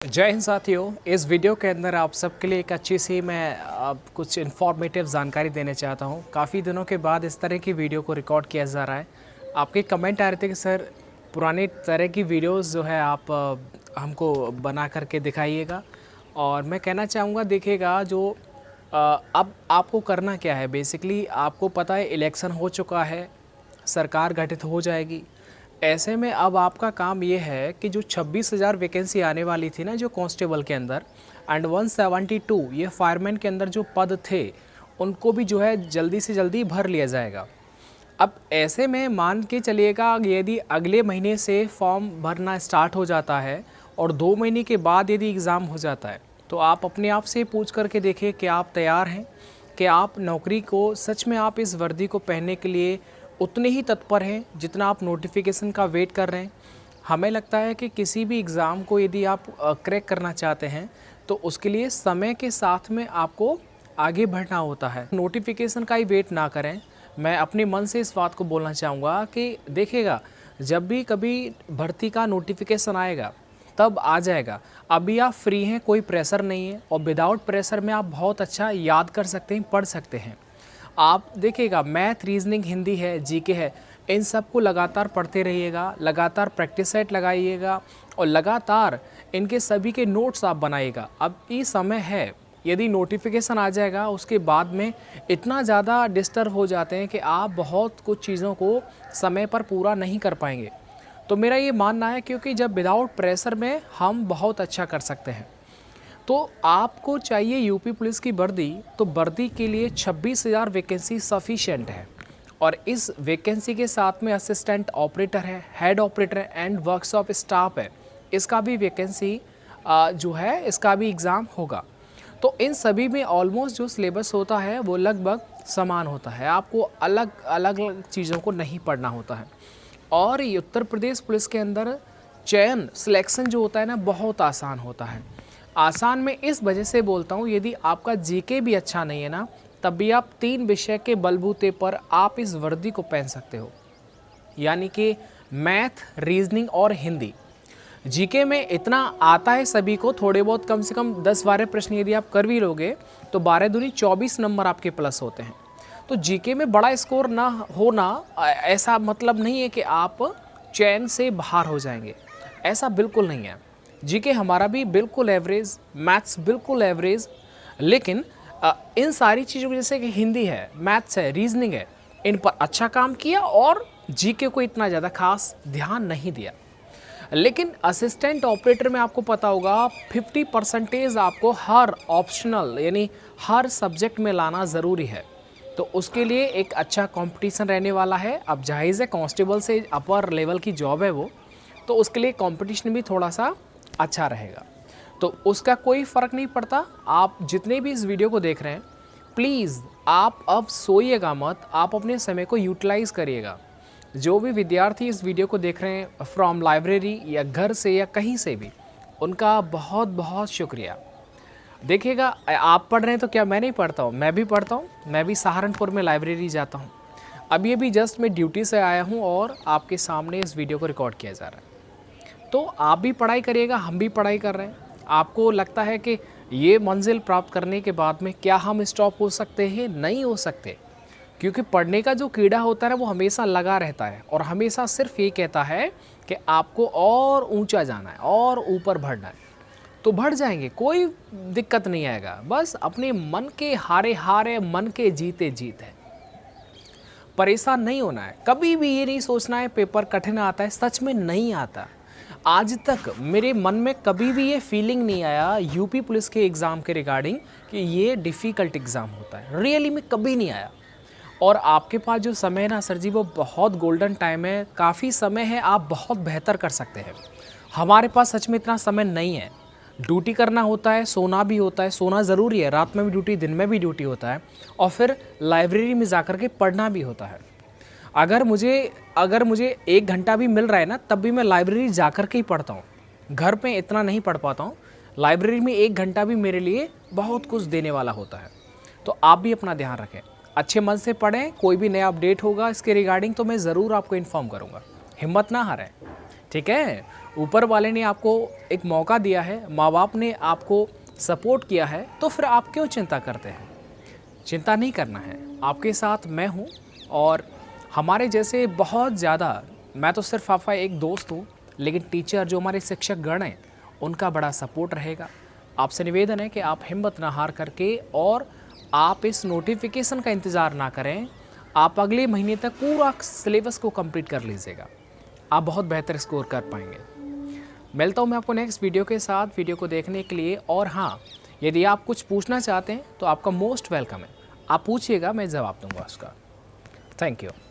जय हिंद साथियों। इस वीडियो के अंदर आप सबके लिए एक अच्छी सी मैं कुछ इन्फॉर्मेटिव जानकारी देने चाहता हूं। काफ़ी दिनों के बाद इस तरह की वीडियो को रिकॉर्ड किया जा रहा है। आपके कमेंट आ रहे थे कि सर पुराने तरह की वीडियोस जो है आप हमको बना करके दिखाइएगा। और मैं कहना चाहूँगा देखिएगा जो अब आपको करना क्या है। बेसिकली आपको पता है इलेक्शन हो चुका है, सरकार गठित हो जाएगी। ऐसे में अब आपका काम ये है कि जो 26,000 वैकेंसी आने वाली थी ना जो कांस्टेबल के अंदर एंड 172 ये फायरमैन के अंदर जो पद थे उनको भी जो है जल्दी से जल्दी भर लिया जाएगा। अब ऐसे में मान के चलिएगा यदि अगले महीने से फॉर्म भरना स्टार्ट हो जाता है और 2 महीने के बाद यदि एग्ज़ाम हो जाता है तो आप अपने आप से पूछ करके देखिए कि आप तैयार हैं, कि आप नौकरी को सच में आप इस वर्दी को पहनने के लिए उतने ही तत्पर हैं जितना आप नोटिफिकेशन का वेट कर रहे हैं। हमें लगता है कि किसी भी एग्ज़ाम को यदि आप क्रैक करना चाहते हैं तो उसके लिए समय के साथ में आपको आगे बढ़ना होता है। नोटिफिकेशन का ही वेट ना करें। मैं अपने मन से इस बात को बोलना चाहूँगा कि देखिएगा जब भी कभी भर्ती का नोटिफिकेशन आएगा तब आ जाएगा। अभी आप फ्री हैं, कोई प्रेशर नहीं है और विदाउट प्रेशर में आप बहुत अच्छा याद कर सकते हैं, पढ़ सकते हैं। आप देखिएगा मैथ, रीजनिंग, हिंदी है, जीके है, इन सब को लगातार पढ़ते रहिएगा, लगातार प्रैक्टिस सेट लगाइएगा और लगातार इनके सभी के नोट्स आप बनाइएगा। अब ये समय है, यदि नोटिफिकेशन आ जाएगा उसके बाद में इतना ज़्यादा डिस्टर्ब हो जाते हैं कि आप बहुत कुछ चीज़ों को समय पर पूरा नहीं कर पाएंगे। तो मेरा ये मानना है क्योंकि जब विदाउट प्रेशर में हम बहुत अच्छा कर सकते हैं। तो आपको चाहिए यूपी पुलिस की वर्दी, तो वर्दी के लिए 26,000 वैकेंसी सफिशिएंट है और इस वैकेंसी के साथ में असिस्टेंट ऑपरेटर है, हेड ऑपरेटर है एंड वर्कशॉप स्टाफ है। इसका भी वैकेंसी जो है इसका भी एग्ज़ाम होगा। तो इन सभी में ऑलमोस्ट जो सिलेबस होता है वो लगभग समान होता है। आपको अलग अलग चीज़ों को नहीं पढ़ना होता है। और ये उत्तर प्रदेश पुलिस के अंदर चयन सिलेक्शन जो होता है ना बहुत आसान होता है। आसान में इस वजह से बोलता हूँ, यदि आपका जीके भी अच्छा नहीं है ना तब भी आप 3 विषय के बलबूते पर आप इस वर्दी को पहन सकते हो, यानी कि मैथ, रीजनिंग और हिंदी। जीके में इतना आता है सभी को, थोड़े बहुत कम से कम 10-12 प्रश्न यदि आप कर भी लोगे तो 12 दूनी 24 नंबर आपके प्लस होते हैं। तो जीके में बड़ा स्कोर ना होना ऐसा मतलब नहीं है कि आप चयन से बाहर हो जाएंगे, ऐसा बिल्कुल नहीं है। जीके हमारा भी बिल्कुल एवरेज, मैथ्स बिल्कुल एवरेज, लेकिन इन सारी चीज़ों की जैसे कि हिंदी है, मैथ्स है, रीजनिंग है, इन पर अच्छा काम किया और जीके को इतना ज़्यादा खास ध्यान नहीं दिया। लेकिन असिस्टेंट ऑपरेटर में आपको पता होगा 50% आपको हर ऑप्शनल यानी हर सब्जेक्ट में लाना ज़रूरी है। तो उसके लिए एक अच्छा कंपटीशन रहने वाला है। अब जाहिर है कांस्टेबल से अपर लेवल की जॉब है वो, तो उसके लिए कंपटीशन भी थोड़ा सा अच्छा रहेगा। तो उसका कोई फ़र्क नहीं पड़ता। आप जितने भी इस वीडियो को देख रहे हैं प्लीज़ आप अब सोइएगा मत, आप अपने समय को यूटिलाइज़ करिएगा। जो भी विद्यार्थी इस वीडियो को देख रहे हैं फ्रॉम लाइब्रेरी या घर से या कहीं से भी, उनका बहुत बहुत शुक्रिया। देखिएगा आप पढ़ रहे हैं तो क्या मैं नहीं पढ़ता हूँ, मैं भी पढ़ता हूँ। मैं भी सहारनपुर में लाइब्रेरी जाता हूँ। अब ये भी जस्ट मैं ड्यूटी से आया हूँ और आपके सामने इस वीडियो को रिकॉर्ड किया जा रहा है। तो आप भी पढ़ाई करिएगा, हम भी पढ़ाई कर रहे हैं। आपको लगता है कि ये मंजिल प्राप्त करने के बाद में क्या हम स्टॉप हो सकते हैं? नहीं हो सकते, क्योंकि पढ़ने का जो कीड़ा होता है ना वो हमेशा लगा रहता है और हमेशा सिर्फ ये कहता है कि आपको और ऊंचा जाना है और ऊपर बढ़ना है। तो बढ़ जाएंगे, कोई दिक्कत नहीं आएगा। बस अपने मन के हारे हारे, मन के जीते जीत है। परेशान नहीं होना है, कभी भी ये नहीं सोचना है पेपर कठिन आता है। सच में नहीं आता। आज तक मेरे मन में कभी भी ये फीलिंग नहीं आया यूपी पुलिस के एग्ज़ाम के रिगार्डिंग कि ये डिफ़िकल्ट एग्ज़ाम होता है। रियली में कभी नहीं आया। और आपके पास जो समय है ना सर जी वो बहुत गोल्डन टाइम है, काफ़ी समय है, आप बहुत बेहतर कर सकते हैं। हमारे पास सच में इतना समय नहीं है। ड्यूटी करना होता है, सोना भी होता है, सोना ज़रूरी है, रात में भी ड्यूटी, दिन में भी ड्यूटी होता है, और फिर लाइब्रेरी में जा कर के पढ़ना भी होता है। अगर मुझे 1 घंटा भी मिल रहा है ना तब भी मैं लाइब्रेरी जा कर के ही पढ़ता हूँ। घर पे इतना नहीं पढ़ पाता हूँ। लाइब्रेरी में 1 घंटा भी मेरे लिए बहुत कुछ देने वाला होता है। तो आप भी अपना ध्यान रखें, अच्छे मन से पढ़ें। कोई भी नया अपडेट होगा इसके रिगार्डिंग तो मैं ज़रूर आपको इन्फॉर्म करूँगा। हिम्मत ना हारें, ठीक है। ऊपर वाले ने आपको एक मौका दिया है, माँ बाप ने आपको सपोर्ट किया है, तो फिर आप क्यों चिंता करते हैं? चिंता नहीं करना है, आपके साथ मैं हूँ और हमारे जैसे बहुत ज़्यादा, मैं तो सिर्फ आपका एक दोस्त हूँ, लेकिन टीचर जो हमारे शिक्षक गण हैं उनका बड़ा सपोर्ट रहेगा। आपसे निवेदन है कि आप हिम्मत ना हार करके और आप इस नोटिफिकेशन का इंतज़ार ना करें, आप अगले महीने तक पूरा सिलेबस को कंप्लीट कर लीजिएगा, आप बहुत बेहतर स्कोर कर पाएंगे। मिलता हूँ मैं आपको नेक्स्ट वीडियो के साथ, वीडियो को देखने के लिए। और हाँ, यदि आप कुछ पूछना चाहते हैं तो आपका मोस्ट वेलकम है, आप पूछिएगा, मैं जवाब दूंगा उसका। Thank you.